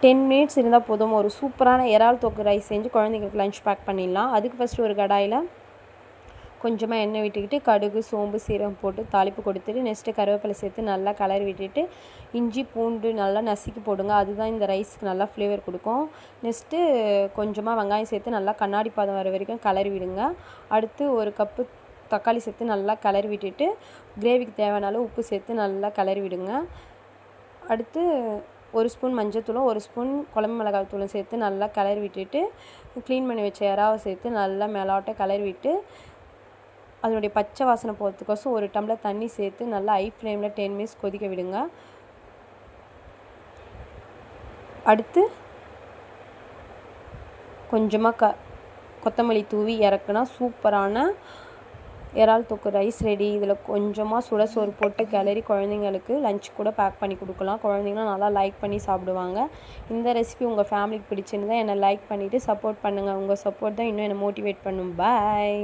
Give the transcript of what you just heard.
10 minutes இருந்தால் போதும். ஒரு சூப்பரான இறால் தொக்கு ரைஸ் செஞ்சு குழந்தைங்களுக்கு லஞ்ச் பேக் பண்ணிடலாம். அதுக்கு ஃபஸ்ட்டு ஒரு கடாயில் கொஞ்சமாக எண்ணெய் விட்டுக்கிட்டு கடுகு, சோம்பு, சீரகம் போட்டு தாளிப்பு கொடுத்துட்டு நெக்ஸ்ட்டு கருவேப்பிலை சேர்த்து நல்லா கலரி விட்டுட்டு இஞ்சி பூண்டு நல்லா நசுக்கி போடுங்க. அதுதான் இந்த ரைஸ்க்கு நல்லா ஃப்ளேவர் கொடுக்கும். நெக்ஸ்ட்டு கொஞ்சமாக வெங்காயம் சேர்த்து நல்லா கண்ணாடி பதம் வர வரைக்கும் கலரி விடுங்க. அடுத்து ஒரு கப்பு தக்காளி சேர்த்து நல்லா கலரி விட்டுட்டு கிரேவிக்கு தேவையான அளவு உப்பு சேர்த்து நல்லா கலரி விடுங்க. அடுத்து ஒரு ஸ்பூன் மஞ்சள்தூளும் ஒரு ஸ்பூன் குழம்பு மிளகாய் தூளும் சேர்த்து நல்லா கலரி விட்டுட்டு க்ளீன் பண்ணி வச்ச இறாவை சேர்த்து நல்லா மேலாட்ட கலரி விட்டு அதனுடைய பச்சை வாசனை போகிறதுக்கோசம் ஒரு டம்ளர் தண்ணி சேர்த்து நல்லா ஹை ஃப்ளேமில் 10 மினிட்ஸ் கொதிக்க விடுங்க. அடுத்து கொஞ்சமாக கொத்தமல்லி தூவி இறக்குனா சூப்பரான இறால் தொக்கு ரைஸ் ரெடி. இதில் கொஞ்சமாக சுட சோறு போட்டு கிளறி குழந்தைங்களுக்கு லஞ்ச் கூட பேக் பண்ணி கொடுக்கலாம். குழந்தைங்களாம் நல்லா லைக் பண்ணி சாப்பிடுவாங்க. இந்த ரெசிபி உங்கள் ஃபேமிலிக்கு பிடிச்சிருந்தால் என்னை லைக் பண்ணிவிட்டு சப்போர்ட் பண்ணுங்கள். உங்கள் சப்போர்ட் தான் இன்னும் என்னை மோட்டிவேட் பண்ணும். பாய்.